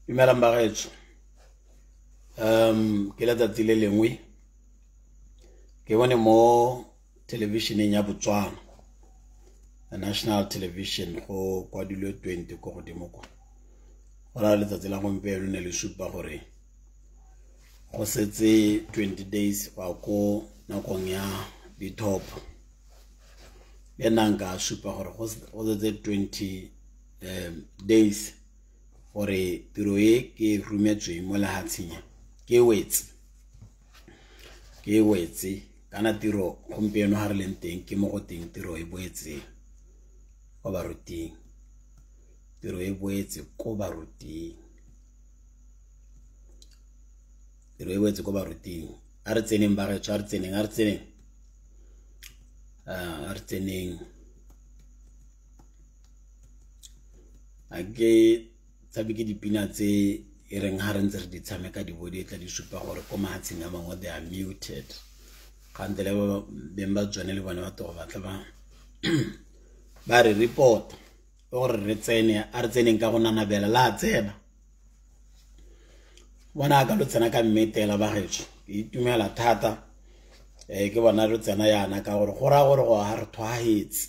Dumela mbagaetso. Ke letsatsi le lengwe ke bone mo televisioneng ya Botswana, the national television, go kwadilwe 20 go godimo kwa. Go la letsatsi la gompieno ne le supa gore go setse 20 days wa ko nakong ya ditop. Le nanga supa gore go setse 20 days gore tiro e ke rumetswe mo lehatsheng ke wetse kana tiro gompieno ha re leng teng ke mo go teng tiro e boetse go baruting, tiro e boetse go baruting, tiro e boetse go baruting. A re tseneng bagetso, a re tseneng a ke tsabe ke dipina tse e reng ha re ntse re di tshameka di bodi tla di supa gore ko mahatsheng a mangwe they are muted. Kante le beng ba tsone le bone ba to ba tla ba re report gore re tsene, a re tseneng ka go nanabela la tsena bona ka lo tsena ka mmetela bagetso. Ke itumela thata ke bona re tsena yana ka gore go ra gore go ha re thwahetse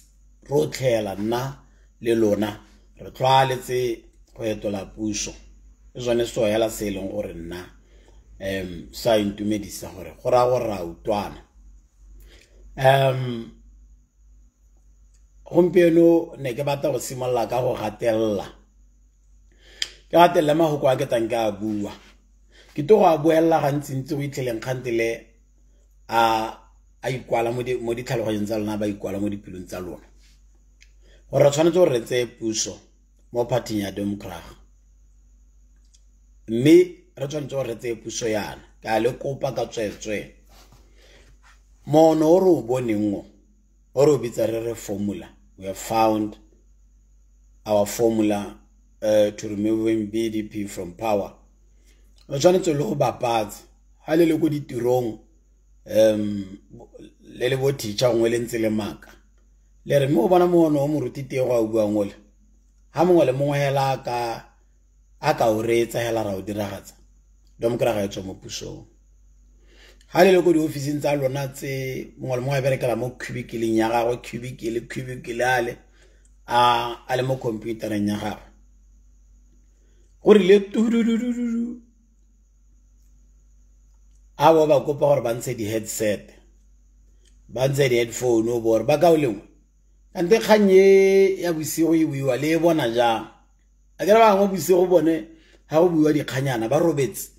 ro tlhela nna le lona re tlwaletse go etola puso. E jone so ya la se leng gore nna sa intumedisa gore go ra go ra utwana. Gompieno ne ke batla go simolola ka go gatella mahoko a ke tang ke a bua. Ke to go a buella gantsi ntse go itlheleng kgantele a ikwala mo ditlhaloganyong tsa lona, ba ikwala mo dipelong tsa lona gore re tshwanetse gore re tseye puso mo parting ya Democrat, mme re tshwanetse gore re tseye puso yana ka le kopa ka tswetswe mono o re o boneng o re o bitsa re formula. We have found our formula to removing BDP from power. Re tshwanetse le go bapatsa ha le go ditirong le le bo teacher ngwe le ntse le maka le re mo bona mono o Moruti te go a bua ngole ha mongwe le mongwe hela aka o retsa hela ra o diragatsa Democrat ga etso mo pusong. Ha le go di office tsa lona tse mongwe le mongwe berekela mo cubicle ya gagwe, cubicle ale a le mo computereng ya gagwe gore le tudududu a ba kopa gore ba ntshe di headset, ba ntshe di headphone o bore ba ka o lengwe ante kganye ya bosigo e buiwa le bona jang. A ke ba ngo bosigo bone ha go buiwa dikganyana ba robetse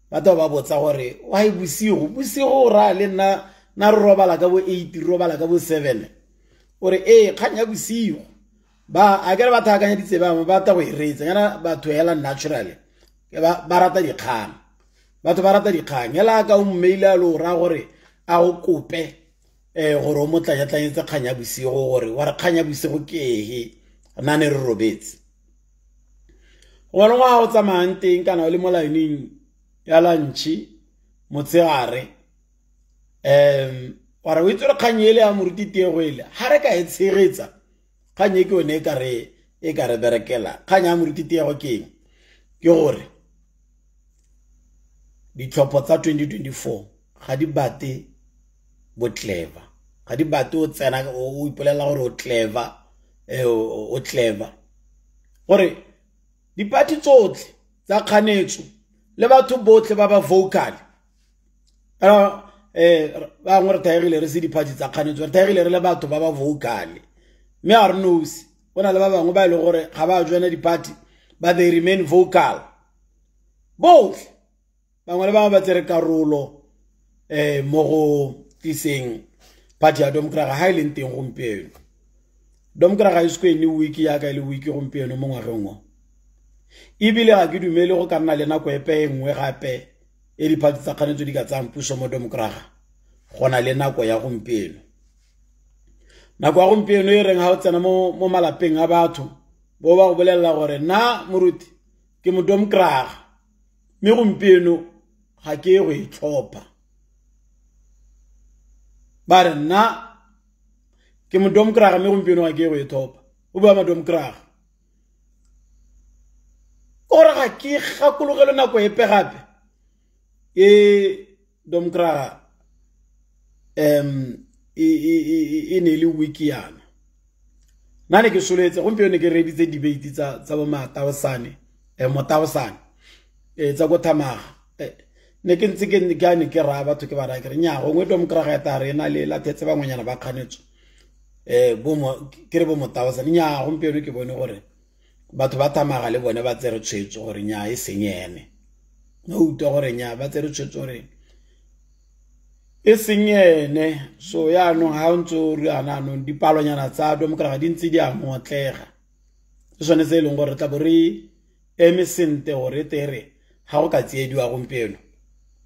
ba to ba botsa gore why bosigo o ra le na re robala ka bo 8 robala ka bo 7 gore kganya bosigo ba a ke ba thakanya ditseba ba ta go iretsa yana batho hela naturally ke ba rata dikgang, batho ba rata dikgang hela ka o mmaila lo ra gore a o kope gore o motlayatlanyetse kganya bosigo gore wa re kganya bosigo ke nane re robetse. Go le ngwa go tsamayang teng kana o le mo laeneng ya lunch motsegare wa re o itse re kganyele ya Moruti tego ile ha re ka e tshegetsa kganye ke one e ka re berekela. Kganya ya Moruti tego ke gore ditlhopho tsa 2024 ga di bate bo clever, ga di bate o tsena o ipolela gore o clever gore dipati tsotlhe tsa kganetso le batho botlhe ba ba vocal ba ngwe re taegile re se dipati tsa kganetso re taegile re le batho ba ba vocal. Mme a re nosi go na le ba bangwe ba ile gore ga ba joina dipati ba they remain vocal botlhe. Bangwe le bangwe ba tsere karolo mo go tiseng party ya Democrat ha ile nteng gompieno. Democrat ga isko ene wiki ya ka ile wiki gompieno mo ngwageng ebile ga ke dumele go ka nna le nako epe engwe gape e dipati tsa kganetso di ka tsang puso mo Democrat gona le nako ya gompieno. Nako ya gompieno e reng ha o tsena mo malapeng a batho bo ba go bolela gore na Moruti ke mo Democrat mme gompieno ga ke go itlhopha ba re na ke mo Democrat mme gompieno ga ke go itlhopha o bua ma Democrat ora ga mara ke gakologelo nako epe gape e domkra e ne le wiki yana nane ke soletse gompieno ke reditse debate tsa bo mataosane motaosane tsa go thamaga ne ke ntse ke gane ke ra batho ke ba ra ke re nya gongwe domkra ga eta re na le la thetse ba ngonyana ba kganetso ke re bo motaosane nya gompieno ke bone gore batho ba thamaga le bone ba tsere tshwetso gore nya e senyene no uto gore nya ba tsere tshwetso gore e senyene so ya no ha ntso re ana no dipalo nyana tsa domkra ga dintsi di a motlega sone se leng gore tla bore emisente gore tere ha go ka tsiediwa gompieno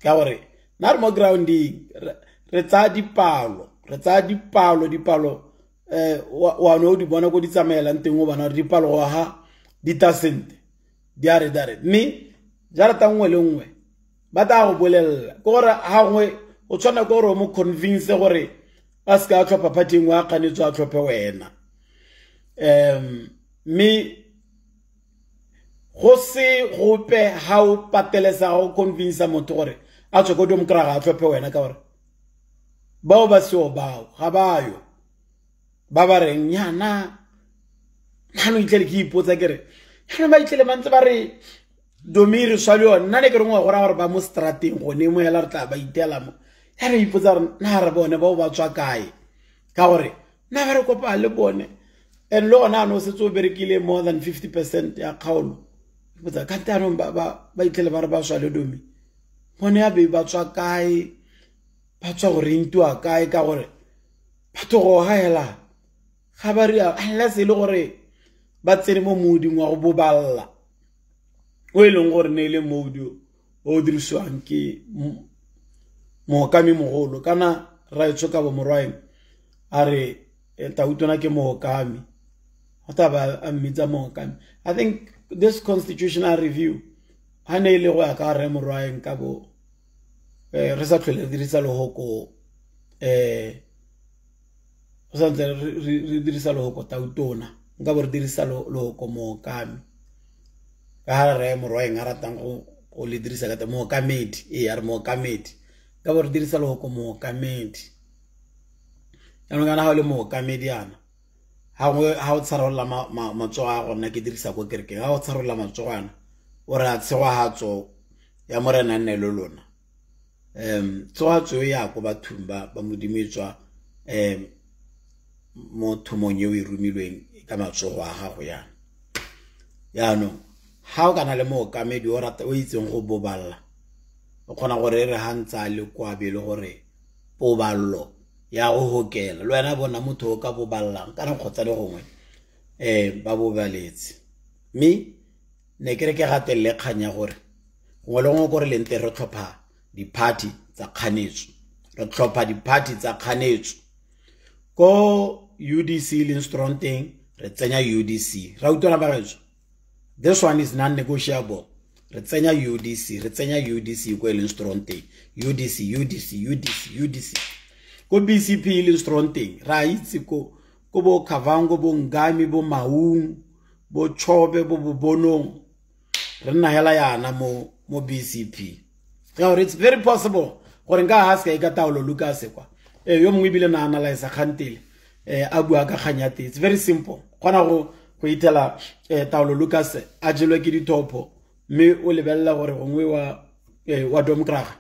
ka gore na re mo grounding re tsa dipalo wa no di bona go di tsamaela nteng o bana dipalo wa ha ditasente di are dare mme jara tangwe le nngwe ba ta go bolella go gore ha ngwe o tswana go re mo convince gore a ska tlhopha party ngwa kganetso a tlhophe wena mme go se gope ha o patelesa go convince motho gore a tswe go domkra ga tlhophe wena ka gore bao ba seo bao ga bayo ba ba reng yana hano itlele ke ipotsa kere hano ba itlele mantse ba re domiri swalyo nna ne ke rengwa gora gore ba mo strateng go ne mo yela re tla ba itela mo ya re ipotsa re na re bone bao ba tswa kae ka gore na ba re kopa le bone and lo na no se tso berekile more than 50% ya kgaolo ipotsa ka tano ba itlele ba re ba swalyo domi bone ya be ba tswa kae ba tswa go rentwa kae ka gore batho go haela ga ba ria unless e le gore ba tsene mo moding wa go boballa o e leng gore ne le modi o dirisiwang ke mohokami mogolo kana ra e tshoka bo morwaeng a re tautona ke mohokami o ta ba a mmitsa mohokami. I think this constitutional review ha ne le go ya ka re morwaeng ka bo re sa tlhole re dirisa lehoko o sa ntse re dirisa lehoko tautona nka bo re dirisa lehoko mohokami ka ha re morwaeng a ratang go le dirisa ka mohokamedi e re mohokamedi ka bo re dirisa lehoko mohokamedi ya ngana ha le mohokamedi yana ha o tsharolla matsogo a gona ke dirisa go kerekeng ha o tsharolla matsogo ana o re a tshegwa hatso ya morena nne lo lona tsohatso ya go bathong ba modimetswa mo thomong eo e rumilweng ka matsogo a gago yana yaanong ha o kana le mookamedi o rata o itseng go boballa o kgona gore re hantsa le kwa bele gore boballo ya go hokela le wena bona motho o ka boballang kana kgotsa le gongwe ba bobaletse mme ne ke re ke gatelle kganya gore gongwe le gongwe gore le nte re tlhopha di-party tsa kganetso re tlhopha di-party tsa kganetso ko UDC le strong thing re tsenya UDC ra utwana ba getso this one is non-negotiable re tsenya UDC ko le strong thing UDC ko BCP le strong thing ra itse ko bo Kavango bo Ngami bo Maung bo Chobe bo Bonong re nna hela yana mo BCP. It's very possible gore nka haska e ka taolo Lucas kwa yo mongwe bile na analyze khantile a bua ka khanyate. It's very simple gona go itela taolo Lucas a jelwe ke ditopo mme o lebella gore gongwe wa domkraga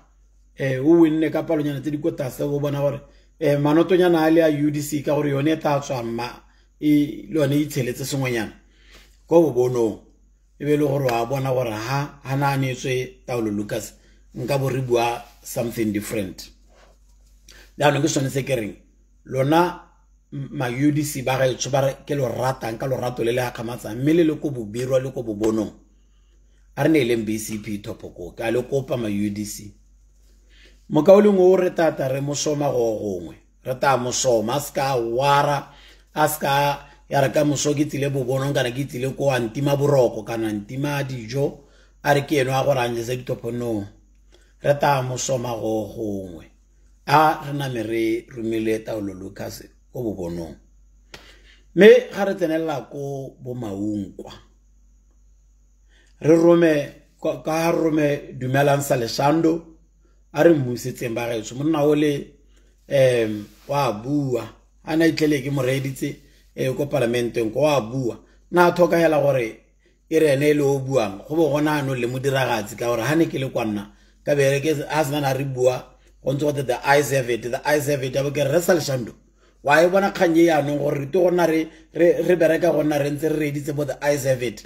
o winne ka palonyana tse di kotase go bona gore manotonyana a le a UDC ka gore yone ta tswa mma e lone itsheletse sengwenyana go bo bono e be le gore wa bona gore ha na netswe taolo Lucas nka bo re bua something different. Daanong ke sone se ke reng lona ma UDC ba ga itso ba ke lo ratang ka lo rato le ha khamatsa mme le ko bobirwa le ko bobonong a re ne le BCP topoko ka le kopa ma UDC mokaoleng o re tata re mosoma go gongwe re ta mosoma ska wara aska ya re ka mosoki tsile bobonong kana ke tsile ko antima boroko kana antima dijo a re ke eno a go ranje se ditopo no re ta mosoma go gongwe a re na mere rumile taolo Lucas ko bobonong me ga re tsenela ko bo Maungkwa re rome dumelang sa leshando a re mmusetseng ba gaetso monna o le wa bua ana itlele ke moreditse ko parlamenteng ko wa bua na thoka hela gore e re ene le o buang go bo gona no le modiragatsi ka gore hane ke le kwanna ka bere ke asna na re bua go ntse go the eyes have it abo ke re sa leshando wa e bona khanye ya no gore to gona re bereka gona re ntse re reditse bo the eyes have it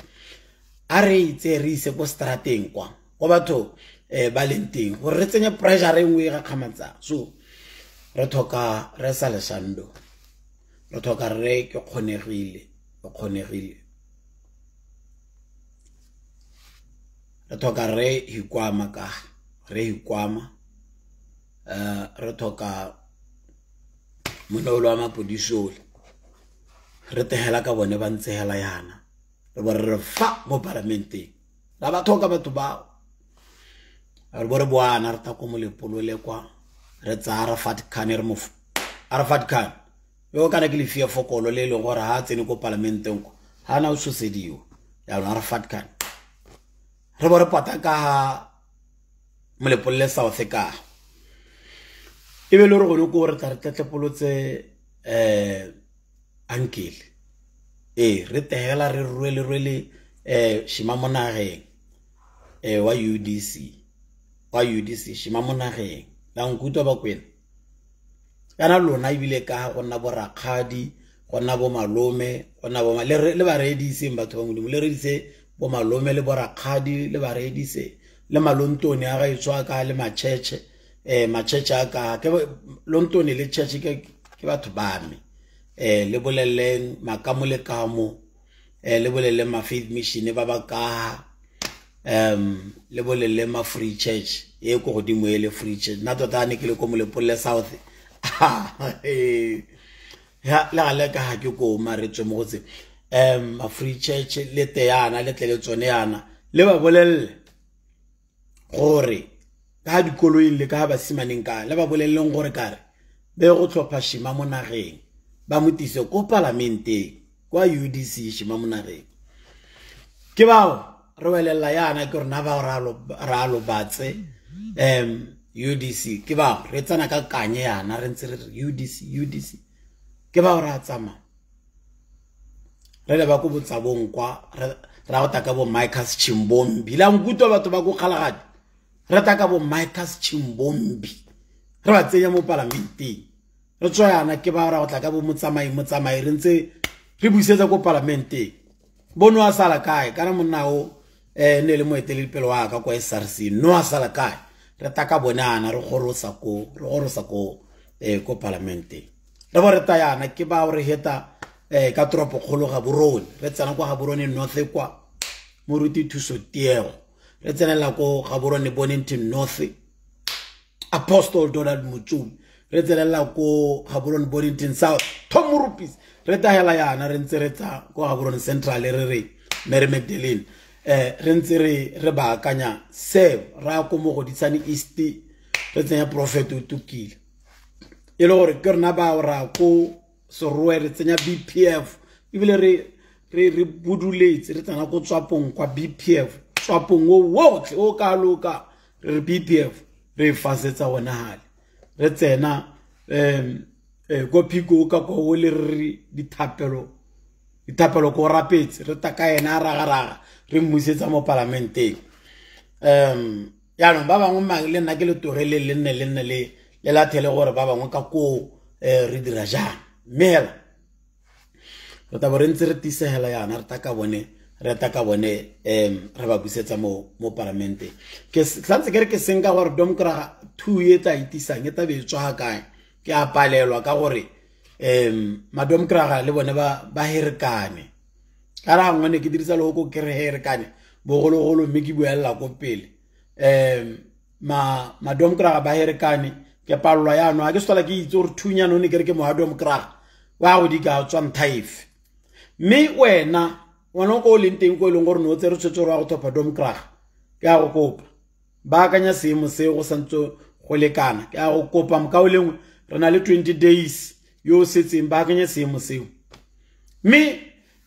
a re itse re ise ko strateng kwa go batho ba lenteng gore re tsenye pressure engwe ga khamatsa so re thoka re sa leshando re thoka re ke kgonegile re thoka re hikwama ka re hikwama re thoka monolo wa mapodisole re tehela ka bone ba ntsehela yana re bo re fa mo parlamenteng la ba thoka batho ba re bo re boana re ta ko molepolole kwa re tsa Arafat Khan re mofu Arafat Khan yo kana ke le fia fokolo le le gore ha tsene ko parlamenteng ko ha na o sosediwa ya Arafat Khan re bo re pata ka molepolole South ka e be le re go go re tla re tletlepolotse uncle re tehela re rwele shimamonageng wa UDC shimamonageng la nkutwa ba kwena kana lona ebile ka gonna bo rakgadi gonna bo malome gonna bo le ba redise batho ba modimo le redise bo malome le bo rakgadi le ba redise le malontone a ga itswa ka le chenche aka ke lontone le church ke batho ba me le boleleng makamo le kamo le boleleng ma faith mission ba ba ka le boleleng ma free church e go godimo le free church na tota ne ke le ko molepolole South ya la ka ha ke ko maretswe mo gotse ma free church le teana le tleletsone yana le ba bolelle gore ka dikoloing le ka ba simaneng ka le ba bolelleng gore kare be go tlhopha shima mo nageng ba motise ko parlamenteng kwa UDC shima mo nageng ke bao re welela yana ke rena ba ra lo batse UDC ke bao re tsana ka kanye yana re ntse re UDC ke bao ra tsama re le ba go botsabong kwa ra go taka bo Michael's Chimbombi la nkutwa batho ba go kgalagadi re taka bo Michael's Chimbombi re ba tsenya mo parlamenteng re tswa yana ke ba ra go tla ka bo motsamai re ntse re buisetsa ko parlamenteng bono a sala kae kana monao ne le moetele pelo wa ka kwa SRC no a sala kae re taka bonana re gorosa ko parlamenteng re bo re tayana ke ba re heta ka tropo kgolo ga borone re tsana kwa ga borone north kwa Moruti thuso tseo re tsenela ko ga borone Bonington North Apostle Donald Mutsumi re tsenela ko ga borone Bonington South Tom Rupis re tahela yana re ntse re tsa ko ga borone Central re Mary Magdalene re ntse re ba akanya se ra ko mo go ditsane East re tsenya prophet utukile e le gore ke rena ba ra ko sorwe re tsenya BPF ebile re buduletse re tsana ko tswapong kwa BPF tswapong wotlhe o ka loka re BPF re fasetsa gona hale re tsena go phiko ka go le re dithapelo ko rapetse re taka ena raga re mmusetsa mo parlamenteng ya no ba bangwe le nna ke le togele le nne le la thele gore ba bangwe ka ko re dira jang mela re ta bo re ntse re tisegela yana re taka bone re ba busetsa mo parlamenteng ke santse ke re ke senga gore domkra 2 ye ta itisang eta be tswa kae ke a palelwa ka gore madomkra le bone ba herekane kara ngone ke dirisa le go ke re herekane bogologolo mme ke buella ko pele madomkra ba herekane ke palwa ya no a ke sola ke itse gore thunya no ne ke re ke mo domkra wa go di ka tswa nthaif mme wena ko le nteng ko le gore no tse re tshotse ra go thopa domkra ke a go kopa ba kanya seemo se go santso go lekana ke a go kopa mokao lengwe re na le 20 days yo setseng ba kanya seemo seo mme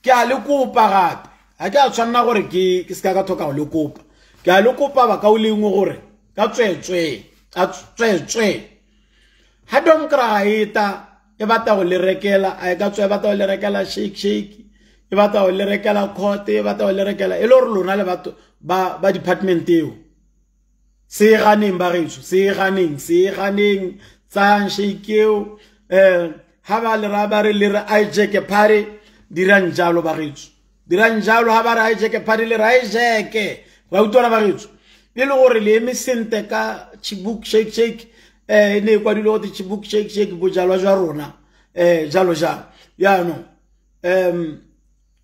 ke a le kopa gape a ke a tshwanna gore ke ska ka thoka go le kopa ke a le kopa ba ka o lengwe gore ka tswetswe ha dom kra ita e bata go le rekela a ka tswe bata go le rekela shake e bata go le rekela khote e bata go le rekela e le gore lona le batho ba department eo se ganeng ba getso se ganeng tsa shake eo ha ba le ra ba re le re hijack party dirang jalo ba getso dirang jalo ha ba re hijack party le ra hijack ba utwana ba getso le gore le emisente ka chibuk shake ne kwa dilo go chibuk shake bo jalwa jwa rona jalo ya no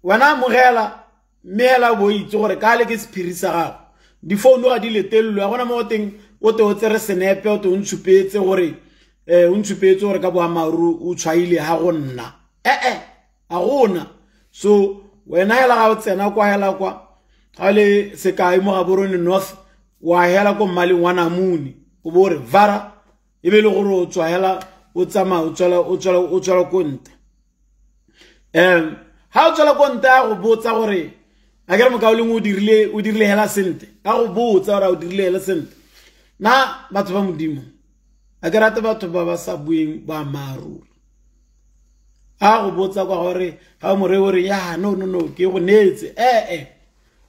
wana mogela mela bo itse gore ka le ke spirisa gago di phone ga di letello ya gona mo teng o te o tsere senepe o te o ntshupetse gore ka bo amaru o tshwaile ha go nna a gona so wena hela ga o tsena kwa hela kwa ga le sekai mo ga borone north wa hela ko mali wana muni o bore vara e be le gore o tswa hela o tsama o tswela konte ha o tswela konte a go botsa gore a ke re mokaoleng o dirile hela sente a go botsa gore o dirile hela sente na batho ba modimo a ke rate batho ba ba sa bueng ba maruri a go botsa kwa gore ga mo re gore ya no ke go netse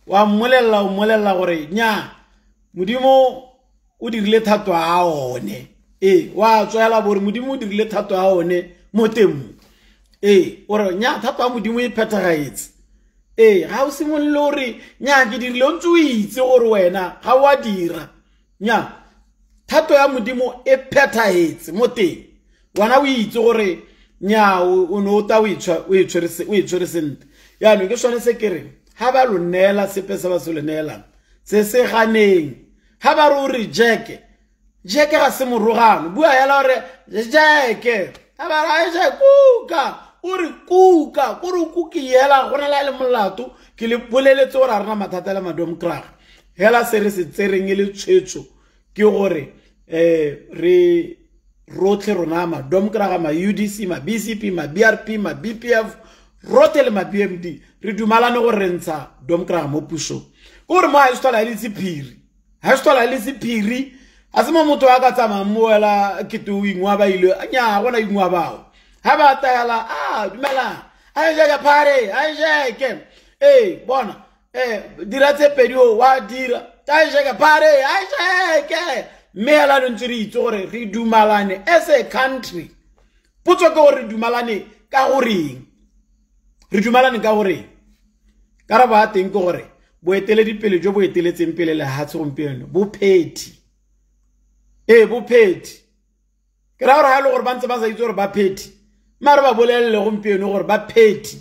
wa mmolella gore nya modimo o dirile thato a one wa tswela bore modimo o dirile thato a one mo temo ore nya thato a modimo e phethagaetse ga o simolole gore nya ke dirile o ntse o itse gore wena ga wa dira nya thato ya modimo e phethagaetse mo teng wana o itse gore nya o no ta o itshwere sente ya no ke sone se kere ha ba lo nela sepe se ba se lo nela se ganeng ha ba ro reject jeke ga se morogano bua hela gore jeke ha ba ra je kuka uri kuka kuri kuki hela gona la le molato ke le boleletse gore rena mathata le madom krag hela se re se tsereng le tshwetso ke gore re rotle rona madom krag ma UDC ma BCP ma BRP ma BPF rotle le ma BMD re dumalane gore re ntsha dom krag mo puso gore mo ha e stola le sephiri a se mo motho a ka tsama moela ke tu ingwa ba ile nya gona ingwa bao ha ba tayala dumela a je ka pare a je ke bona dira tse pedio wa dira a je ka pare a je ke mela no ntse re itse gore re dumalane as a country potso ke gore re dumalane ka goreng karaba a teng ke gore boeteledipele jo bo eteletseng pele le ha tsegompieno bophethi bophethi ke ra gore ha le gore ba ntse ba sa itse gore ba phethi mare ba bolelele gompieno gore ba phethi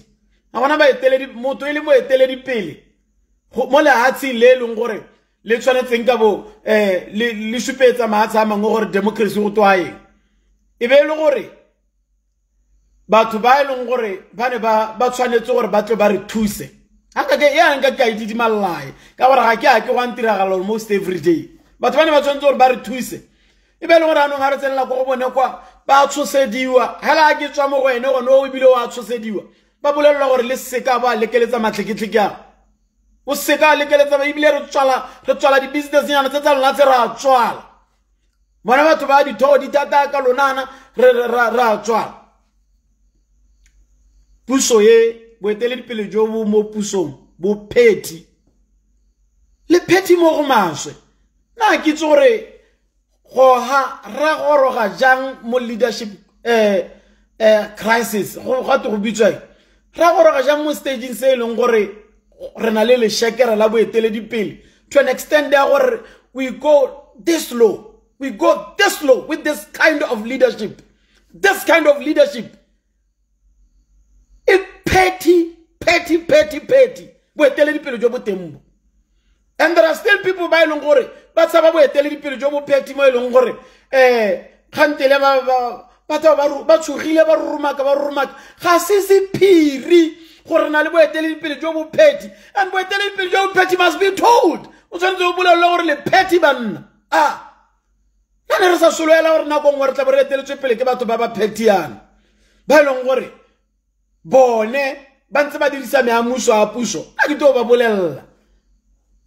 a bona ba motho e le moeteledipele mo lehatsheng le leng gore le tshwanetseng ka bo le supetsa mahatshe a mangwe gore democracy go twaye e be le gore batho ba e leng gore ba ne ba tshwanetse gore ba tle ba re thuse haka ke ya nka ka ididi malaye ka gore ga ke a ke go ntiragala almost every day batho ba ne ba tshwanetse gore ba re thuse e be le gore anong ha re tsenela go bone kwa ba tshosediwa hela ke tswa mo go ene go no ebile wa tshosediwa ba bolelwa gore le seka ba lekeletsa matlhiketlhike ya o seka lekeletsa ba ebile re tswala di business nyana tse tsa lona tse ra tswala bona batho ba di thodi tata ka lonana ra tswala puso ye boeteledipele jo bo mo pusong bo phethi le phethi mo go maswe na ke itse gore go ha ra goroga jang mo leadership crisis go ga go bitswa ra goroga jang mo staging se leng gore re na le shekera la boeteledipele to an extent ya gore we go this low with this kind of leadership it petty boeteledipele jo bo tembo. And there are still people by long gore ba tsaba boeteledipele jo bo petty mo eleng gore khantele ba tshogile ba rumaka ga se sephiri gore na le boeteledipele jo bo petty, and boeteledipele jo bo petty must be told o tshwanetse o bolella gore le petty banna ne re sa soloela gore nako ngwe re tla bo re eteletswe pele ke batho ba ba petty yana ba eleng gore bone ba ntse ba dirisa meamuso a puso a ke to ba bolella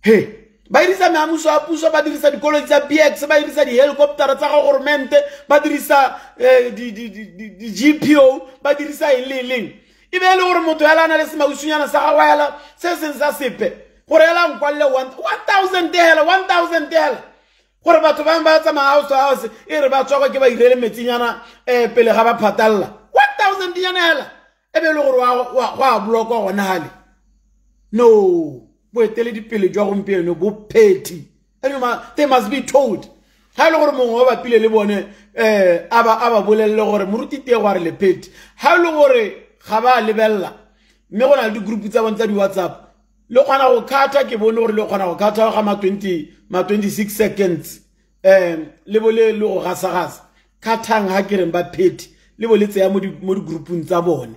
he ba dirisa meamuso a puso ba dirisa dikoloi tsa BX ba dirisa di helicopter tsa government ba dirisa di GPO ba dirisa ileng e be le gore motho ya lana le semausunyana sa gawela se seng sa sepe gore ela nkwalle 1000 hela 1000 hela gore batho ba tsa house e re ba tswa ke ba irele metsinyana pele ga ba phatalla 1000 yana hela e be le gore wa blocka gona hale no boetele dipele jwa gompieno bo petty they must be told ha le gore mongwe ba pile le bone aba bolelle gore moruti te go re le petty ha le gore ga ba lebella mme go na le di group tsa bona tsa di WhatsApp le kgona go khatha ke bone gore le kgona go khatha ga ma 26 seconds le bole le go gasa khathang ha ke reng ba petty le bole tseya mo di groupung tsa bone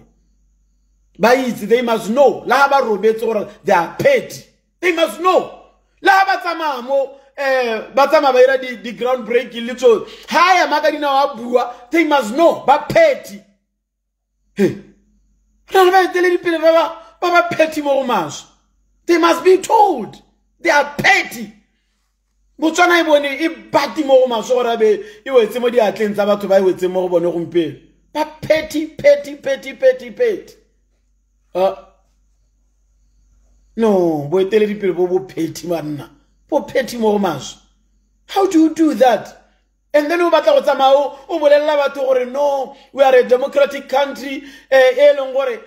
ba itse they must know la ba robetse gore they are petty they must know la ba tsama mo ba tsama ba ira di ground breaking le tso ha ya maka dina wa bua they must know ba petty ra ba tele di pele ba petty mo maso they must be told they are petty botswana e bone e bati mo maso gore be e wetse mo di atleng tsa batho ba e wetse mo go bone gompelo ba petty no boetele di pele bo petty manna bo petty mo maso how do you do that and then o batla go tsamao o bolella batho gore no we are a democratic country e leng gore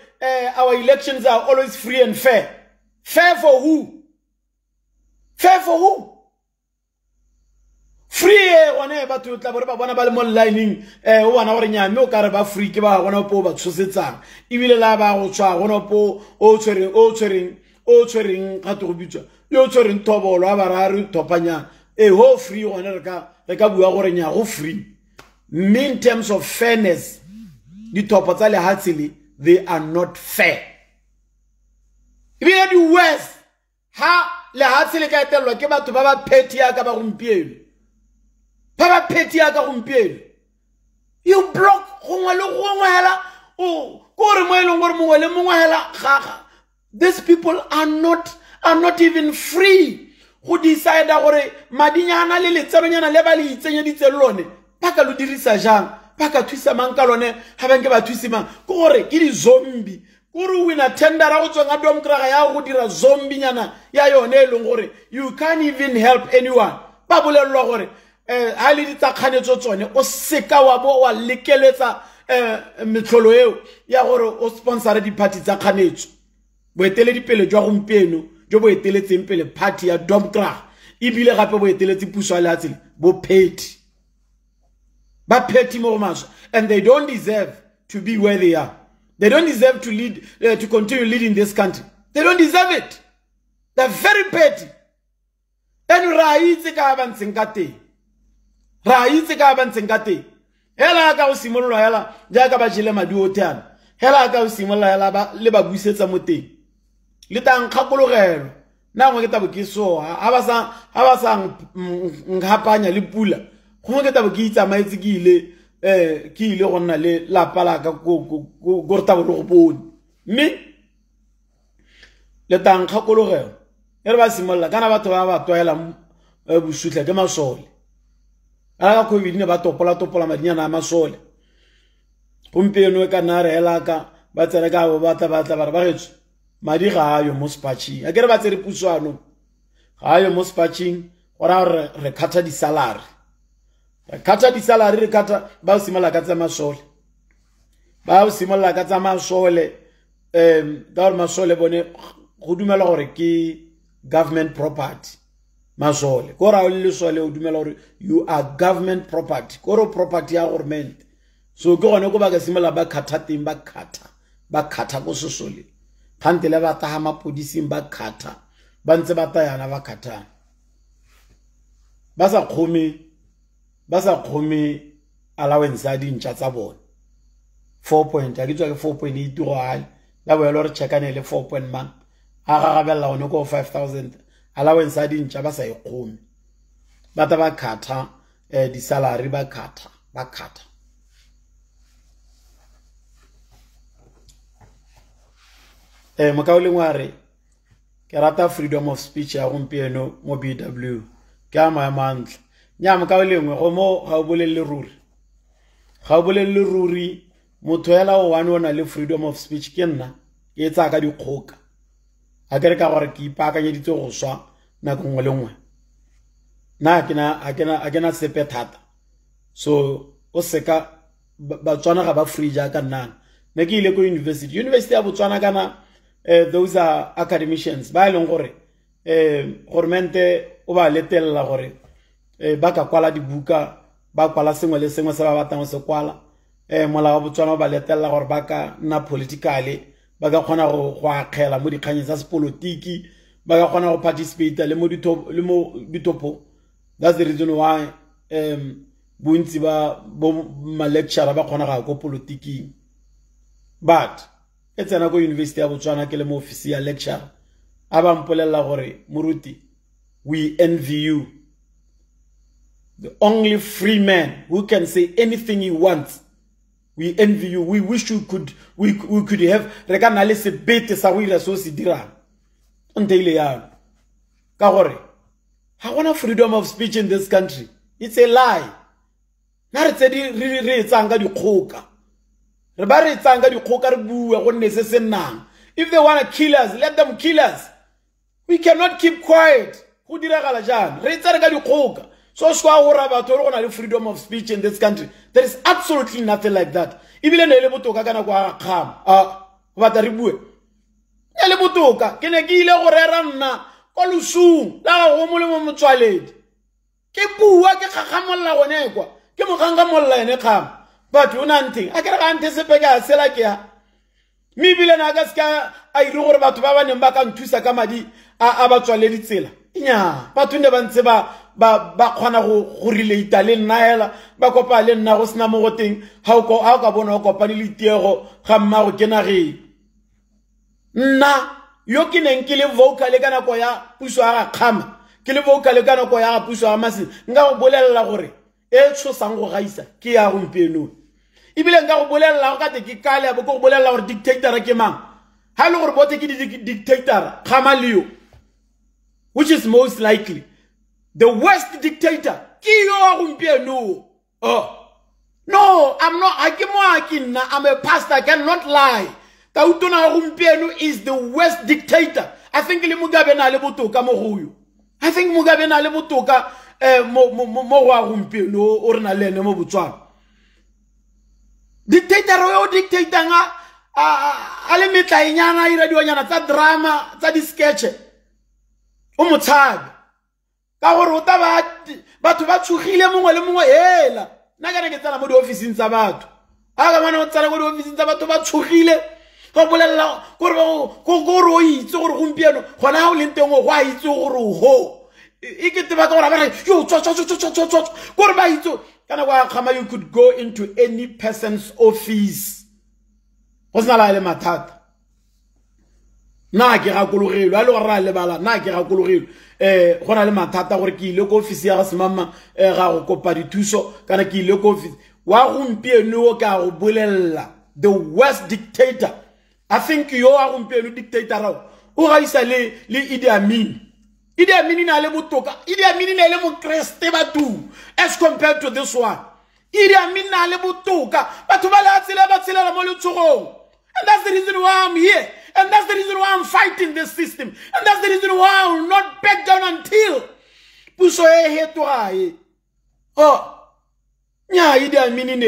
our elections are always free and fair for who free one batho tla bore ba bona ba le mo lining o bona gore nyame o ka re ba free ke ba gona po ba tshosetsang ebile la ba go tswa gona po o tshwereng ga to go bitsa yo tshwereng tobolo a ba ra re topanya ho free gona re ka bua gore nya go free in terms of fairness di topo tsa le hatsile they are not fair ebile di west ha le hatsile ka etelwa ke batho ba ba petty ya ka ba gompieno ba petty ya ka gompieno you block gongwe le gongwe hela o go re mo eleng gore mongwe le mongwe hela gaga these people are not even free go decide gore madinyana le letseronyana le ba le itsenya ditselone ba ka lo dirisa jang ba ka thusa mang ka lone ha ba nke ba thusima gore ke di zombie gore wina tender go tswa nga domkraga ya go dira zombie nyana ya yone e leng gore you can't even help anyone ba bolelwa gore ha le ditakganetso tsone o seka wa bo wa lekeletsa metlholo eo ya gore o sponsor di party tsa kganetso boetele dipele jwa gompieno jo bo eteletseng pele party ya domkraga ebile gape bo eteletse puso a lehatsele bo petty ba petty mo maso and they don't deserve to be where they are. They don't deserve to lead to continue leading this country. They don't deserve it. They're very petty. And raitse ka ba ntsengate hela ka o simolola hela jaaka ba jile madi o teana hela ka o simolola hela ba le ba buisetsa mo teng le tang kgakologelo na ngwe ke tabo ke so ha ba sa ngapanya le pula go ke tabo ke itsamaetse ke ile go nna le la pala ka go rta go bone mme le tang kgakologelo e re ba simolola kana batho ba toela busutla ke masole ala ka COVID ne ba topola madinyana a masole gompieno e ka nna re hela ka ba tsere ka bo batla ba re ba getso madi ga ayo mo spatching a ke re ba tsere puswano ga ayo mo spatching ora re khatha di salary re khatha ba simala ka tsa masole da masole bone go dumela gore ke government property masole go ra le sole o dumela gore you are government property go property ya government so go gone go ba ka simala ba khatha ting ba khatha go sosole phantele ba ta ha mapodising ba khatha ba ntse ba tayana ba khathana ba sa khome allowance a dintša tsa bona 4 point a ke tswa ke 4.8 go hale la boelo re checkane le 4 point man a gagabella one ko 5000 allowance a dintša ba sa ikgome ba ta ba khatha di salary ba khatha mokauleng wa re ke rata freedom of speech ya gompieno mo BW ke a maamantla nya mokauleng go mo ga o bolelle ruri ga o bolelle ruri motho yela o wane ona le freedom of speech ke nna ke etsa ka dikgoka a kere ka gore ke ipaakanyeditse go swa nako nngwe le nngwe na a kena sepe thata so o seka Batswana ga ba free jaaka nna ne ke ile ko university ya Botswana kana those are academicians ba ileng gore gormente o ba letella gore ba ka kwala dibuka ba kwala sengwe le sengwe se ba batlang se kwala mola wa Botswana ba letella gore ba ka nna politically ba ka khona go akgela mo dikganyeng tsa sepolitiki ba ka khona go participate le mo ditopo. That's the reason why bontsi ba ma lecturer ba khona ga go politiki but it's an go university ya Botswana ke le mo office ya lecture aba mpolella gore Moruti we envy you, the only free man who can say anything he wants. We envy you. We wish we could have regana le se bete sa go ira so se dirang nte ile ya ka gore ha gona freedom of speech in this country. It's a lie. Na re tsedi re tsanga dikgoka re ba re tsanga dikgoka re bua go nne se senang. If they want to kill us, let them kill us. We cannot keep quiet. Go diragala jang re tsare ka dikgoka. So freedom of speech in this country. There is absolutely nothing like that. Ebile ne le botoka kana kwa kham ba ta ribue le botoka ke ne ke ile go rera nna ko lusung la go mo le mo motswaledi ke bua ke gagamolla gone kwa ke mo ganga molla ene kham but una nting a ke re ga ntse se peka sela ke ya mi bile na ga ska a ile gore batho ba bane ba ka nthusa ka madi a ba tswaledi tsela nya batho ne ba ntse ba khona go relate le nna hela ba kopa le nna go sna mo goteng ha o ka bona o kopane le tiego ga mma go kena ge nna yo ke neng ke le vocal kana ko ya puso ga khama ke le vocal kana ko ya puso ga masi nga go bolella gore e tshosang go gaisa ke ya gompieno ebile nga go bolella go ka te ke kale bo go bolella gore dictator ke mang ha le gore bote ke dictator khama leo which is most likely the worst dictator. No, I'm not. I'm a pastor. I cannot lie. Tautona Rumpiano is the worst dictator. I think Mugabe na lebotoka mohuyu. I think Mugabe na lebotoka mo Rumpiano or na lene mo Botswana. Dictator o dictator nga ale metla inyana ira diwanyana tsa drama tsa di sketch. O motsabi. Ka gore o ta batho ba tshogile mongwe le mongwe hela nna ka ne ke tsana mo di officing tsa batho a ka mana o tsana go di officing tsa batho ba tshogile go bolella gore go o itse gore gompieno gona ha o leng teng go a itse gore ho e ke teba ka gore ba re yo tswa gore ba itse kana kwa khama you could go into any person's office go sna la le mathata na ke ga kologelo a le gore ra le bala na ke ga kologelo gona le mathata gore ke ile ko office ya ga semama ga go kopa dithuso kana ke ile ko office wa gompieno ka go bolella the worst dictator. I think yo a gompieno dictator ra o ga isa le Idi Amin na le botoka Idi Amin na le mo kreste batu as compared to this one. Idi Amin na le botoka batho ba la tsela mo le tsogong. And that's the reason why I'm here. And that's the reason why I'm fighting this system. And that's the reason why I will not back down until puso he nya Idi Amin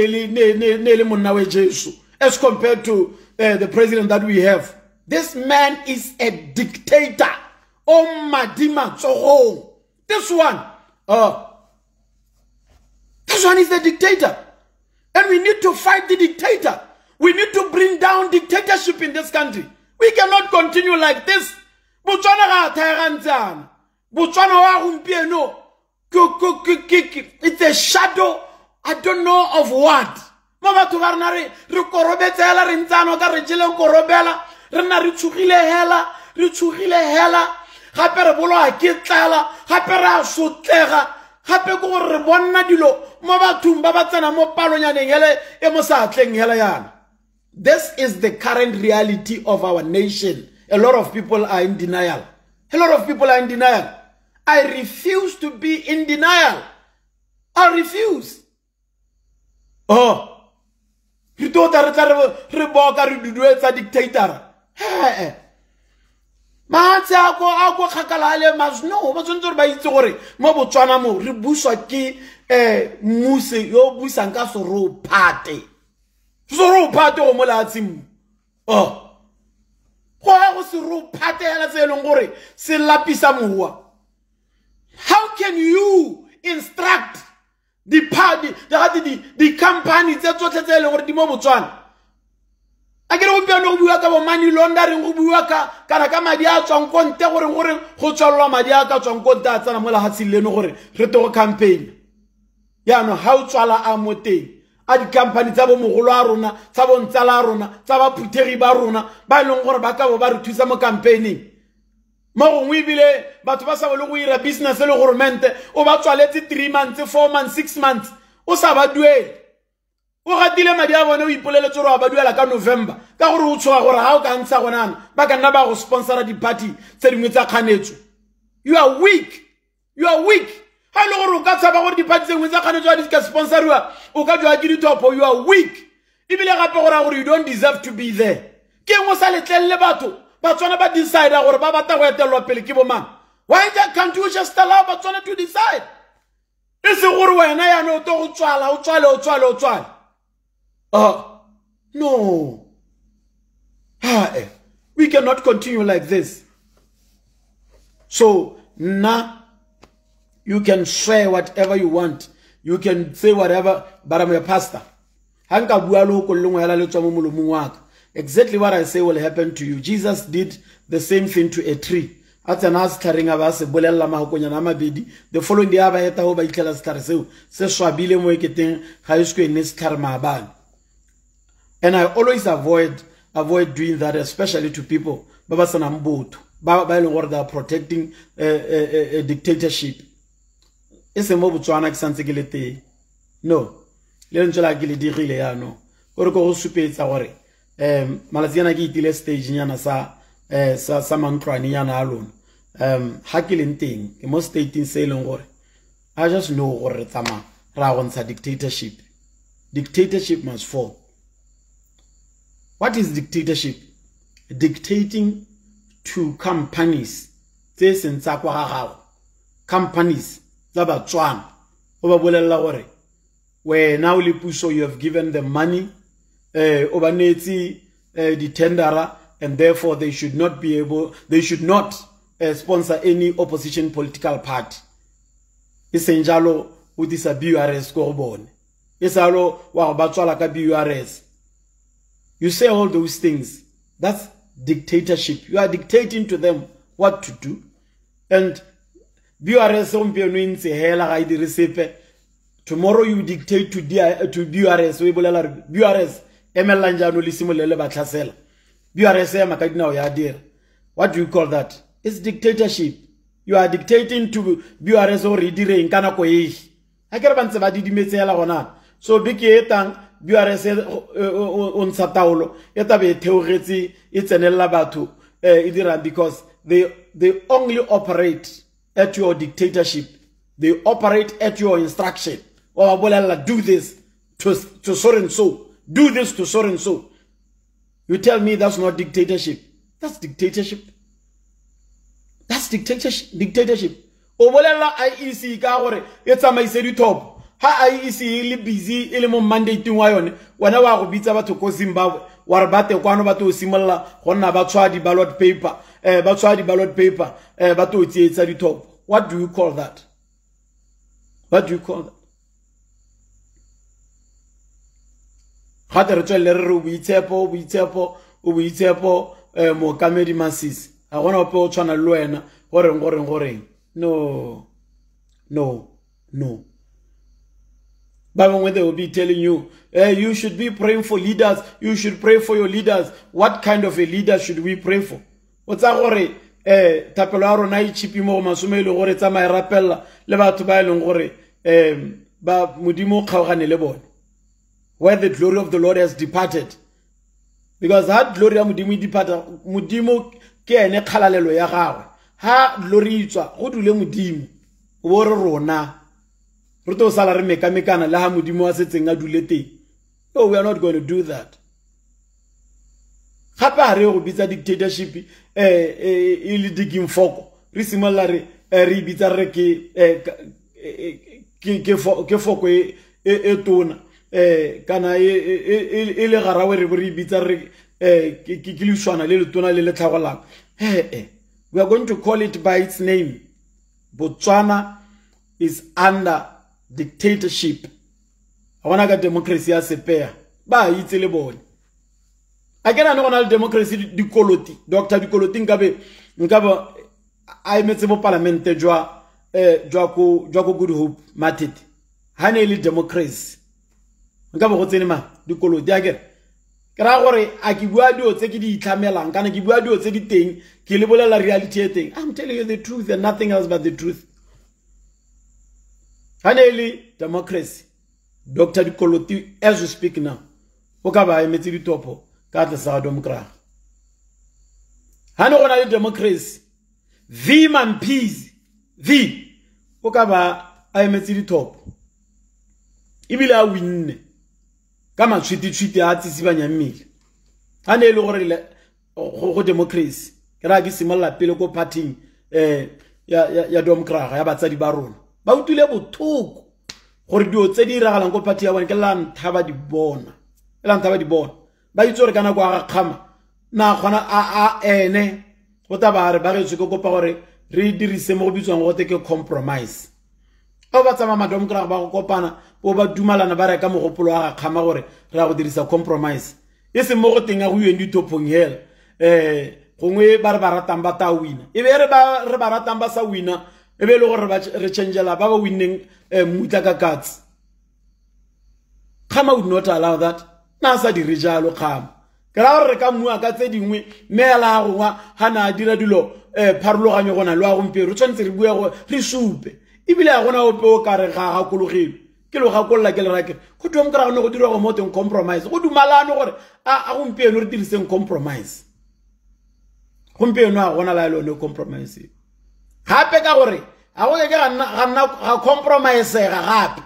ne monna we Jesu as compared to the president that we have. This man is a dictator. Oh madima so this one is the dictator. And we need to fight the dictator. We need to bring down dictatorship in this country. We cannot continue like this. Botswana ga thayantsana. Botswana wa gompieno. It's a shadow, I don't know of what. Mo batho ba rena re korobetsela re ntsana ka re jele korobela re na re tshugile hela gape re bolo a ketlala gape re sotlega gape go re bona dilo mo bathong ba batsana mo palonyaneng hele e mo sa tleng hela yana. This is the current reality of our nation a lot of people are in denial. A lot of people are in denial. I refuse to be in denial. I refuse. Oh. You thought that dictator. Hey. Matse ako khakalale mas no ba tsontse ba itse gore mo Botswana mo re buswa ke muse yo busang ka soro phate o mo latsim oh go soro phate ya tse leng gore se lapisa mowa. How can you instruct the party the company tse tsotlhe tse leng gore di mo Botswana? A ke re go piano go bua ka bo money laundering go bua ka kana ka madi a tswang konte gore go tswalwa madi a ka tswang konte a tsana mo la hatsi leno gore re to go campaign ya no ha o tswala a moteng a di company tsa bo mogolo a rona tsa bo ntsala a rona tsa ba phuthegi ba rona ba leng gore ba ka bo ba re thusa mo campaigning mo gongwe ebile batho ba sa bo le go ira business le government o ba tswaletse 3 months 4 months 6 months o sa ba duele o gatile madi a bone o ipoleletse gore ba duela ka November ka gore o tshoga gore ha o ka ntsha gonana ba ka nna ba go sponsora di party tse dingwe tsa kganetso. You are weak. Ha le gore o ka tsaba gore di party tse dingwe tsa kganetso di ka sponsoriwa o ka jwa ke ditopo. You are weak. Ebile gape gore you don't deserve to be there. Ke ngo sa letlelle batho ba tswana ba decide gore ba batla go etelwa pele ke bo mang. Why can't you just allow ba tswana to decide? E se gore wena ya no to go tswala no. We cannot continue like this. So now you can swear whatever you want. You can say whatever, but I'm a pastor. Exactly what I say will happen to you. Jesus did the same thing to a tree. The following day, and I always avoid doing that, especially to people that are protecting a dictatorship. It's a mob Botswana ki no. Le ntsola ke le digile ya no. Gore go supetsa gore malatsiana ke itile stage nyana sa mantlwane yana alone. Ha ke le nteng ke mo stating se leng gore I just know gore tsama ra go ntsha dictatorship. Dictatorship must fall. What is dictatorship? Dictating to companies. Companies. Where now you have given them money, the tenderer, and therefore they should not sponsor any opposition political party. Isenjalo udisa BURS korbone. Isalo wa batswala ka BURS. You say all those things. That's dictatorship. You are dictating to them what to do. And tomorrow you dictate to BURS. What do you call that? It's dictatorship. You are dictating to BURS or so big etang BURS on Sataulo, Yetabe Teoreti, it's an elabatu, because they only operate at your dictatorship. They operate at your instruction. Or do this to so and so. Do this to so and so. You tell me that's not dictatorship. That's dictatorship. That's dictatorship. Obolela IEC Gawore, it's a my top. Ha IEC ili busy ili mo mandate wayone wana wa go bitsa batho ko Zimbabwe wa bate kwano batho simolla gonna ba tswa di ballot paper batho tsietsa di top. What do you call that? What do you call that? Hata re tswele re buitsepo mo kamedi masisi a gona pe o tshwana le wena gore no But when they will be telling you, you should be praying for leaders, you should pray for your leaders. What kind of a leader should we pray for? What's that gore tapelaro na ichipi mo masumelo gore tsa mai rapella le batho ba ileng gore ba modimo kgaogane le bone. Where the glory of the Lord has departed. Because that glory of modimo departed, modimo ke ene khalalelo ya gagwe ha loritswa go dule modimo bo re rona re to sala re mekamekana la ha modimo wa setseng a dule teng. No, we are not going to do that. Gape ha re go bitsa dictatorship le diging foko re simolla re bitsa re ke foko e tona kana e le garawe re bitsa re ke lishwana le tona le tlhagolang. We are going to call it by its name. Botswana is under dictatorship. I want to democracy as a pair. Ba itse le bone. Akena no na democracy di koloti. Dr. di koloti nkaba a emetse mo parliament jwa ko Good Hope Matete. Hane le democracy. Nkaba go tsene ma di koloti akere. Kra gore a ke bua dio tse ke di itlhamelang kana ke bua dio tse di teng ke le bolela reality e teng. I'm telling you the truth and nothing else but the truth. Hane democracy. Dr. Dikoloti, as we speak now, Okaba emetse di topo ka tla sa domkra. Hane gona le democracy. V man peace. V Okaba emetse di topo. Ebile a winne. Kama tshwiti a tsitsibanya mmele. Hane le gore le go democracy. Kra ke simolla pele ko party ya domkra ya batsadi ba rona. Ba utile bothoko. Gore dio tse di iragalang go party ya bone ke la nthaba di bona. Ela nthaba di bona. Ba itse gore kana go aga khama. Na gona a ene go tabare ba re tsoko kopa gore re dirise mo go bitswang go te ke compromise. O ba tsama madom kra ba go kopana o ba dumalana ba re ka mogopolo aga khama gore re a go dirisa compromise. E se mo go tenga go yendi topong hela. Gongwe ba re ba ratang ba ta wina. E be re ba ratang ba sa wina. E be le gore re changela ba ba winning mutla ka katsi. Khama would not allow that. Na sa di rijalo khama. Kra re ka mua ka tse dingwe mela go hana dira dilo pharologanyo gona lo a gompero tshwantse re bua go re supe. Ebile a gona ope o ka re ga kologile. Ke lo ga kolla ke le rake. Go dum kra go dira go moteng compromise. Go dumalano gore a gompero re diriseng compromise. Gompero a gona la no compromise. Gape ka gore a go ke ga compromise ga gape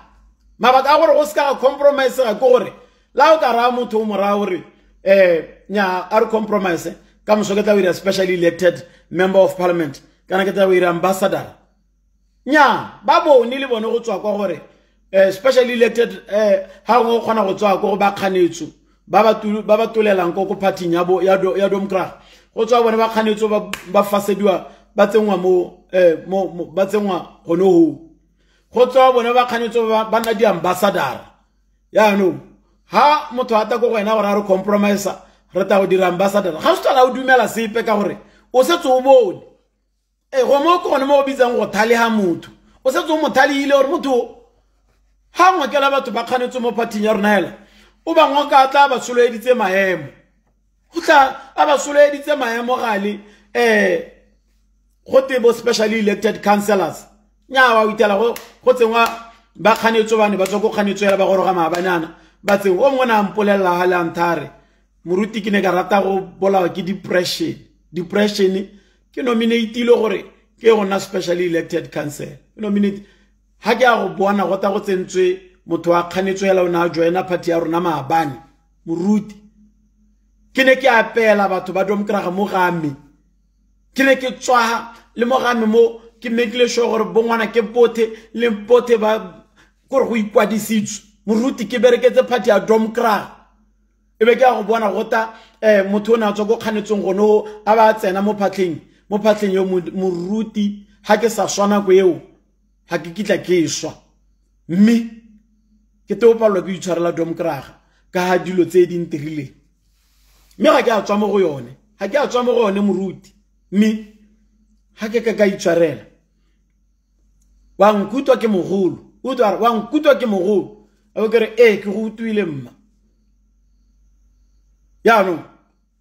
mabaka a gore go ska ga compromise ga gore la o ka ra motho mo ra gore nya a re compromise ka mo soketa we specially elected member of parliament kana ke ta we ambassador nya ba bone le bone go tswa kwa gore specially elected ha go khona go tswa go ba khanetso ba ba tolelang ko party ya domkra go tswa bone ba khanetso ba fasediwa ba tsengwa ba tsengwa gono ho go tswa bona ba khanetso ba na di ambassador ya no ha motho ata go wena gore a re compromise re ta go dira ambassador ga se tla o dumela sepe ka gore o se tso bone go mo ko mo bitsang go thale ha motho o se tso mo thale ile gore motho ha ngwakela batho ba khanetso mo party ya rona hela o ba ngwa tla ba soleditse maemo o tla a ba soleditse maemo gale go tebo specially elected councillors nya wa utela go tsengwa ba khanetso bane ba tswa go khanetso ya ba goroga mabanana ba tseng o mona ampolela hala nthare Moruti ke ne ka rata go bolawa ke depression ke nominate ile gore ke gona specially elected council nominate ha ke a go bona go ta go tsentswe motho wa khanetso ya lona a joina party ya rona maabane Moruti ke ne ke apela batho ba domkra mo game ke ne ke tswa le mo game mo ke mekile sho gore bongwana ke pothe le pothe ba gore go ikwadisitswe Moruti ke bereketse party ya domkra ebe ke a go bona gota motho o na tswa go kganetsong gono a ba tsena mo phatleng yo Moruti ha ke sa swana go eo ha ke kitla ke swa mme ke te o palwa ke itshwarela domkra ka ha dilo tse di ntirile mme ga ke a tswa mo go yone Moruti mme ha ke ka itshwarela wa nkutwa ke mogolo wa nkutwa ke mogolo a ke re ke go utuile mma ya no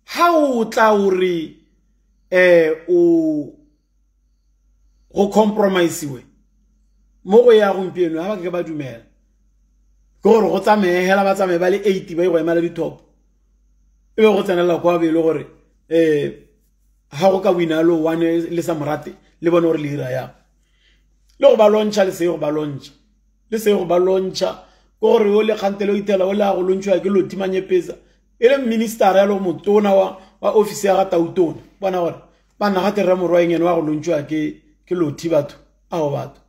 ha o tla o re o go compromise we mo go ya gompieno ha ba ke ba dumela gore go tsamaye hela ba tsamaye ba le 80 ba go emala di top ebe go tsenela kwa be le gore ha go ka wina lo wane le sa morate le bona gore le ira ya le go ba lontsha le se go ba lontsha le se go ba lontsha go gore o le khantelo itela o la go lontshwa ke lo timanye pesa ele minister ya lo motona wa office ya ga tautona bona gore bana ga tere morwa engene wa go lontshwa ke lo ti batho ao batho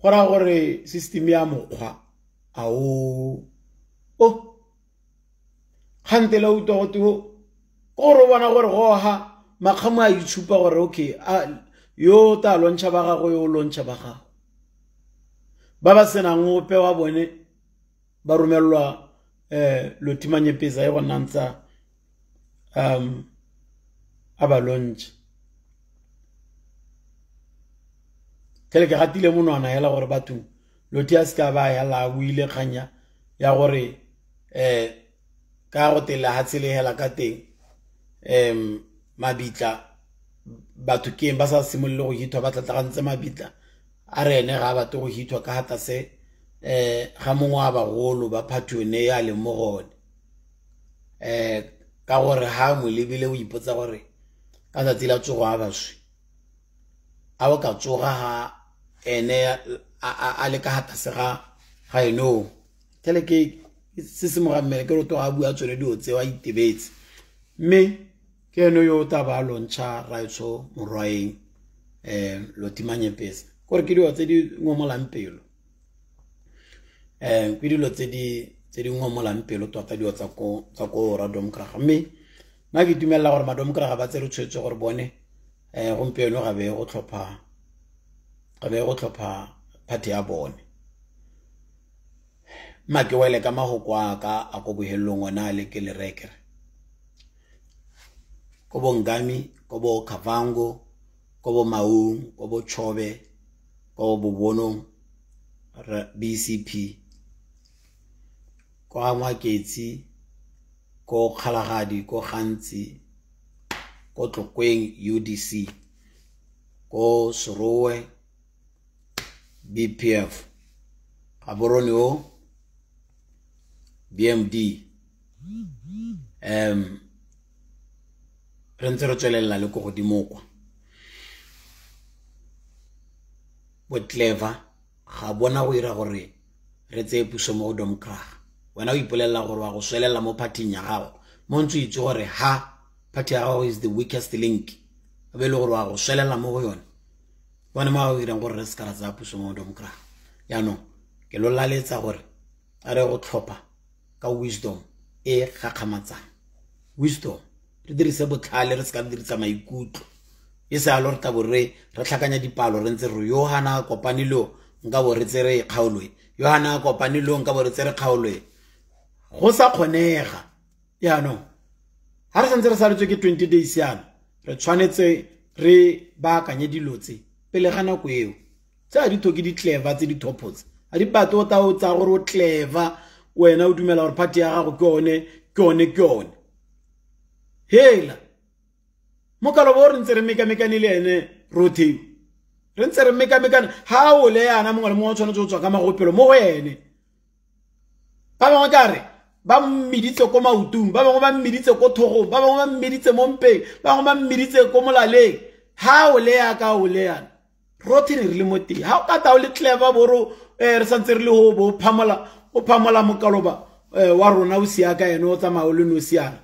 gora gore system ya mokgwa ao o khantelo uto go go gore bona gore go ha makgamo a itshupa gore okay yo ta lontsha ba gago yo lontsha ba gago ba ba senang ope wa bone ba romelwa lo timanye pesa e gona ntsa aba lontsha tele ke gatile monwana hela gore batho lo tia ska ba ya la buile khanya ya gore ka go tela hatsele hela ka teng mabitla batho ke ba sa simolle go hitwa ba tlatlagantse mabitla a rene ga batho go hitwa ka hata se ga mongwa ba golo ba phathone ya le mogone ka gore ha mo lebile o ipotsa gore ka tsatsi la tsogo a baswi a o ka tsoga ha ene a le ka hata se ga eno tele ke se se mo ga mmele ke roto ga bua tsone dio tse wa itebetse me ke no yo ta ba lontsha raitso morwaeng lo timanye pesa gore ke dio tse di ngomolang pelo ke dilo tse di ngomolang pelo tota dio tsa ko radomkraga me na ke dumela gore madomkraga ba tsere tshwetso gore bone gompieno ga be go tlhopha party ya bone ma ke wele ka magokwa ka a go bohelong ona le ke le rekere ko bongami ko bo kavango ko bo maung ko bo chobe ko bo bono BCP ko amwaketsi ko khalagadi ko gantsi ko tlokweng UDC ko Sorowe BPF aborone o BMD re ntse re tswelela le go godimo kwa bo clever ga bona go ira gore re tse puso mo domkraga wena o ipolela gore wa go swelela mo party ya gago mo ntse itse gore ha party ya gago is the weakest link be le gore wa go swelela mo go yone bona ma o ira gore re skara tsa puso mo domkraga ya no ke lo laletsa gore a re go tlhopha ka wisdom e gakgamatsa wisdom re dirise botlhale re ska dirisa maikutlo e sa lo re ta borre re tlhakanya dipalo re ntse re Yohana kopanilo nka bo re tsere kgaolwe Yohana kopanilo nka bo re tsere kgaolwe go sa kgonega ya no ha re santse re sa letswe ke 20 days yana re tshwanetse re ba kanye dilotse pele ga nako eo tsa di thoki di clever tse di topots a di pato ta o tsa gore o clever wena o dumela gore party ya gago ke one hela mokalo bo re ntse re mekamekane le ene rothi re ntse re mekamekane ha o le yana mongwe le mongwe tshwanetse go tswa ka magopelo mo go ene ba bangwe kare ba mmiditse ko mautung ba bangwe ba mmiditse ko thogong ba bangwe ba mmiditse mo mpeng ba bangwe ba mmiditse ko molaleng ha o le ya ka o le yana rothi re le moti ha o ka ta o le clever boro re santse re le ho bo phamola mokaloba wa rona o sia ka ene o tsamaya o le no siana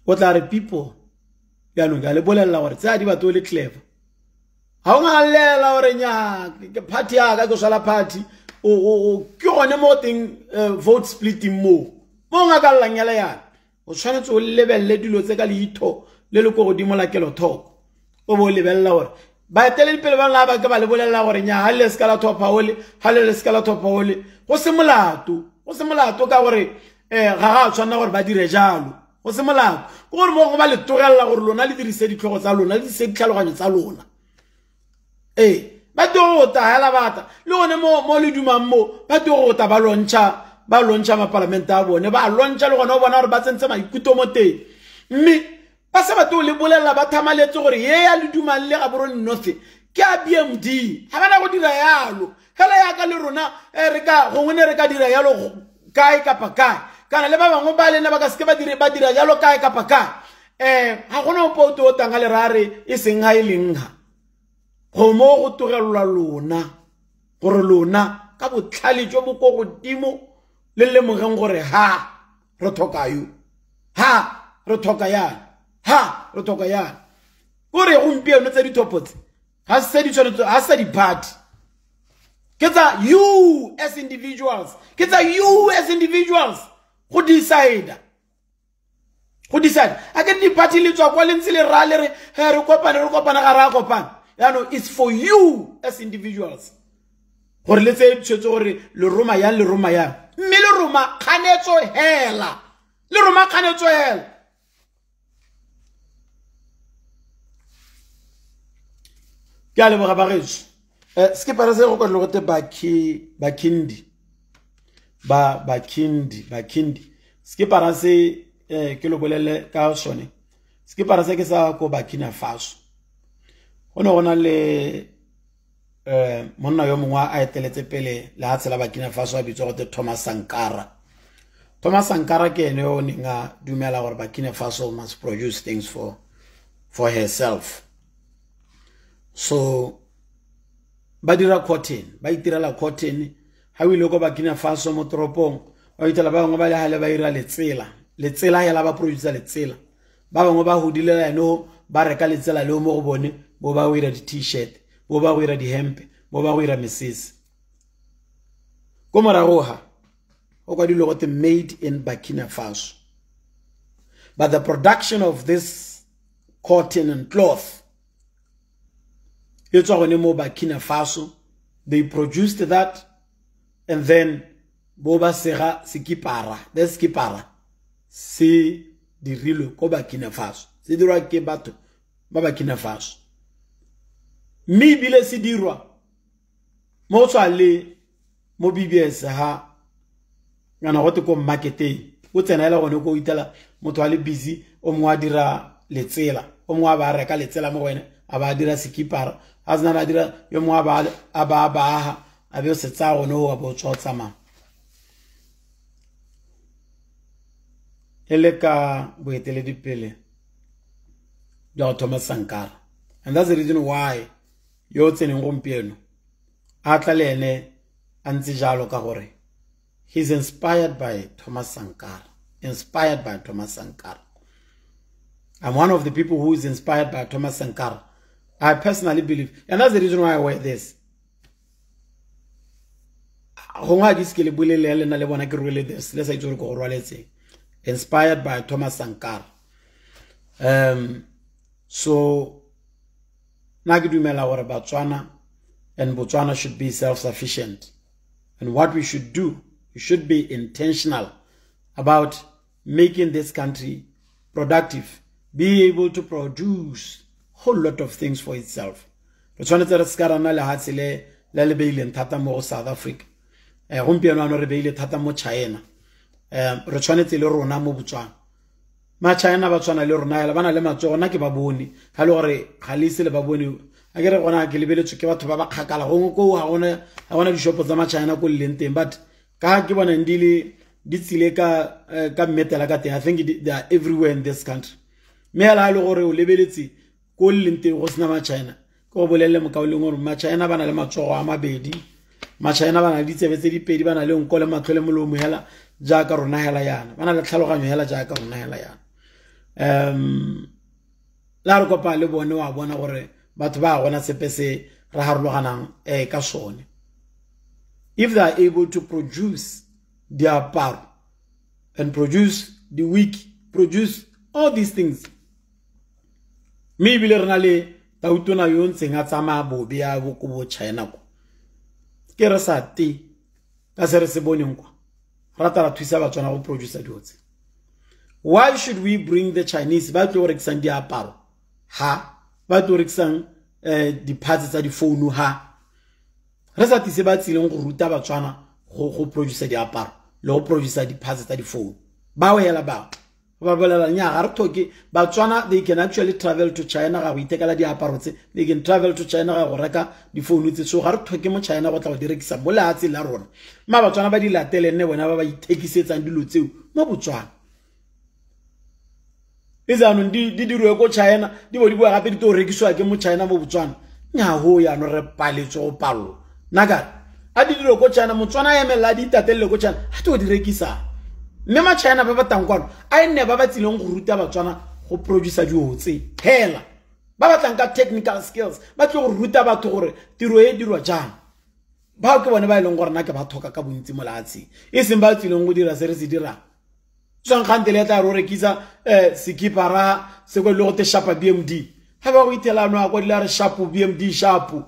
o tla re people ya no ga le bolella gore tsa di batho le clever ha o nga lela gore nya ke party ya ka go sala party o ke gone mo teng vote splitting mo nga ka langela yana o tshwanetse o lebelle dilo tse ka leitho le le go godimo la kelo thoko o bo lebella gore ba tele pele ba la ba ke ba le bolella gore nya ha le skala topa ole ha le skala topa ole go se molato ka gore ga tshwana gore ba dire jalo go se molato gore mo go ba le togella gore lona le dirise ditlhogo tsa lona le di tlhaloganyo tsa lona ba to ta hela bata le one mo le dumang mo ba to ta ba lontsha ma parliament a bone ba lontsha le gona o bona gore ba tsentse maikuto mo teng mme ba se ba to le bolella ba thamaletse gore ye ya le dumang le ga boro north ke a BMD ha bana go dira yalo kala ya ka le rona re ka go ngone re ka dira yalo kae kapa kae kana le ba bangwe ba lena ba ka se ba dira yalo kae kapa kae ha gona opo o tanga le rare e seng ha ilengha go mo go togelwa lona gore lona ka botlhale jo bo go godimo le le mogeng gore ha re thoka yo ha re thoka ya ha re thoka ya gore gompieno tse di topotse ha se di tshwanetse ha se di party ke tsa you as individuals go decide a ke di party le tswa kwa le ntse le ra le re re kopana ga ra kopana no it's for you as individuals gore le tse tshwetse gore le roma ya mme le roma khanetso hela ke a le boga bagetso ske para se go ka logote bakindi ske para se ke lo bolele ka sone ske para se ke sa ko Burkina Faso gona le monna yo mongwe a eteletse pele le ha tsela Burkina Faso a bitswa go Thomas Sankara ke ene o ninga dumela gore Burkina Faso must produce things for herself. So ba dira cotton, ba itirela cotton, ha o ile go Burkina Faso mo toropong ba itela ba bangwe ba le hale ba ira letsela ya la ba produce letsela ba bangwe ba hodilela no ba reka letsela le mo go bone bo ba o ira di t-shirt bo ba o ira di hempe bo ba o ira mesese ko moragoha o kwa dilo gote made in Burkina Faso, but the production of this cotton and cloth it's all mo Burkina Faso. They produced that and then boba sera sikipara the skipara si dirilo ko Burkina Faso se dirwa ke batho ba Burkina Faso mi bile se dirwa mo tswale mo BBS ha ngana go te ko marketing o tsenela gone go itela motho a le busy o mo a dira letsela o mo a ba reka letsela mo wena a ba dira sikipara azna na dira yo mo a ba a be se tsa gone go ba tswa tsama eleka boetele dipele ja Thomas Sankara, and that's the reason why yo tseneng gompieno a tla le ene a ntse jalo ka gore he's inspired by Thomas Sankara. I'm one of the people who is inspired by Thomas Sankara. I personally believe, and that's the reason why I wear this. Inspired by Thomas Sankara. So, Nagidumela about Botswana, and Botswana should be self-sufficient. And what we should do, we should be intentional about making this country productive, be able to produce a whole lot of things for itself. Botswana tsere skarana le hatsile le beile thata mo South Africa. Gompieno no re beile thata mo China. Re tshwanetse le rona mo Botswana. Ma China ba tshwana le rona ya bana le matsona ke ba bone ha le gore khalise le ba bone a ke re gona ke lebeletse ke batho ba ba khakala go go ha gona di shop tsa ma China ko lenteng, but ka ke bona ndile di tsile ka metela ka teng. I think they are everywhere in this country. Me ala le gore o lebeletse ko lenteng go sna ma China ko bolelle mo ka o leng gore ma China bana le matsogo a mabedi, ma China bana di tsebetse di pedi, bana le nkole matlole molomo hela jaaka rona hela yana, bana le tlhaloganyo hela jaaka rona hela yana. La re kopa le bone wa bona gore batho ba gona sepese ra harologanang ka sone. If they are able to produce their power and produce the weak, produce all these things, maybe le rena le tautona yo ntseng a tsama bobe ya bo ko bo China ko ke re sa te ka se re se boneng kwa rata ra thusa ba tsona go produce diotse. Why should we bring the Chinese ba tlo rekisang diaparo ha ba tlo rekisang di parts tsa di phone ha re sa tise ba tsileng go ruta ba tswana go produce diaparo le go produce di parts tsa di phone ba o hela ba bolela nya ga re thoke ba tswana. They can actually travel to China ga go itekela diaparo tse, they can travel to China ga go reka di phone tse, so ga re thoke mo China go tla go direkisa mo latse la rona ma ba tswana ba di latele nne bona ba ba itekisetsang dilo tseo mo Botswana. izanong di dirwe ko China di bo di bua gape di to rekiswa ke mo China mo Botswana nya ho ya no re paletse go palo naga a di dirwe ko China Motswana ya emela di tatelle ko China ha to di rekisa mme ma China ba batangkwano a ene ba batsileng go ruta Batswana go produce diotse hela ba batlang ka technical skills ba tlo go ruta batho gore tiro e dirwa jang ba ke bone ba ileng gore na ke ba thoka ka bontsi molatsi e seng ba tsileng go dira se re se dira tsang khantele tla ro rekisa sekipara se go le go te shapa BMD ha ba go itela no a go dira re shapu BMD shapu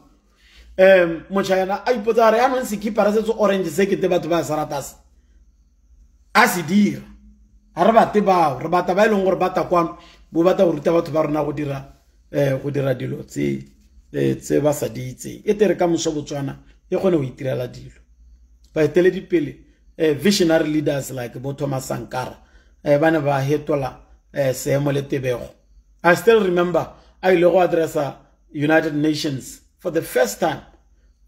mo China a ipotsa re ano sekipara se orange se ke te batho ba saratas a se dira ha re bate ba re bata ba ileng gore bata kwano bo bata go ruta batho ba rona go dira dilo tse ba sa ditse e tere ka moso Botswana e gone go itirela dilo ba etele dipele visionary leaders like bo Thomas Sankara bana ba hetola seemo le tebego. I still remember I ile go addressa United Nations for the first time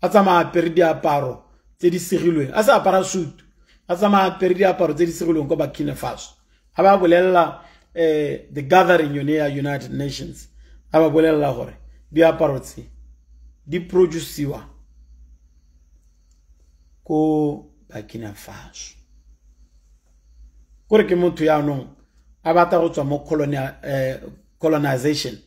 a tsama perdi aparo tse di segilweng a sa apara suit a tsama perdi aparo tse di segilweng go Burkina Faso ha ba bolella the gathering United Nations ha ba bolella gore di aparo tse di produciwa ko Burkina Faso gore ke motho ya nong a bata go tswa mo colonization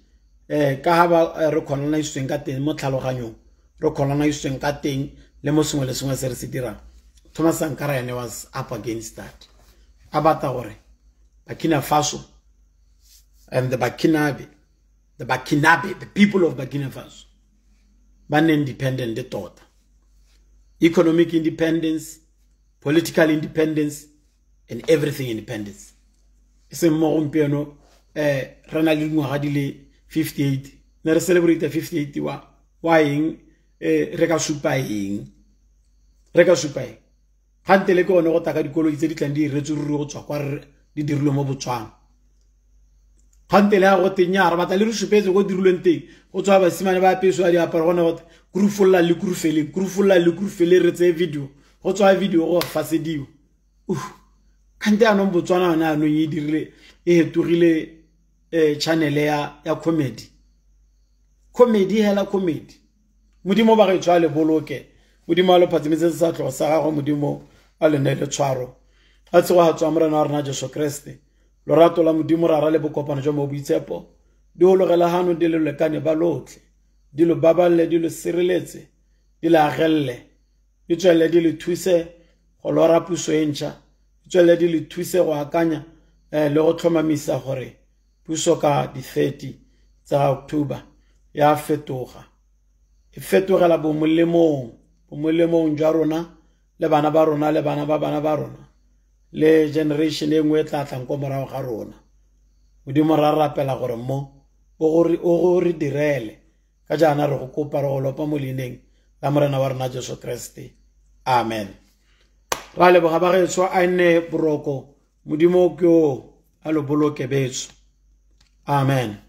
ka ha ba re colonizing ka teng mo tlhaloganyong re colonizing ka teng le mo sengwe le sengwe se re se dirang. Thomas Sankara was up against that a bata gore Burkina Faso and the people of Burkina Faso ban independent de tota economic independence, political independence, and everything independence. Se mo gompieno rena le ngwaga di le 58 ne re celebrate 58 wa yeng re ka supa eng gantele ke one go taka dikoloi tse di tlang di iretse ruri go tswa kwa di dirilwe mo Botswana gantele ya go tenya re batla le re supetse go dirilweng teng go tswa basimane ba apeswa di aparo gona go kurufulla le kurufele re tse video go tswa video go fasediwa kante ano Botswana na no yi dirile e hetugile channel ya comedy hela comedy modimo ba re tswa le boloke modimo a lo phatsimetse sa tlo sa gago modimo a le nele tshwaro a tsewa ha tswa morena wa rena Jesu Kriste lorato la modimo ra le bokopano jwa mo boitsepo di hologela hano di le lekane ba lotle di lo baballe di lo sireletse di la agelle di tswele di le thuse go lora puso entšha di tswele di le thuse go akanya le go tlhomamisa gore puso ka di 30 tsa October ya fetoga e fetogela bomolemong jwa rona le bana ba rona le bana ba rona le generation e nngwe tla tlang ko morago ga rona modimo ra rapela gore mo o re direle ka jana re go kopa re go lopa mo leineng la morena wa rena Jesu Kriste amen ra leboga ba getso a nne boroko modimo ke o a lo boloke betso amen.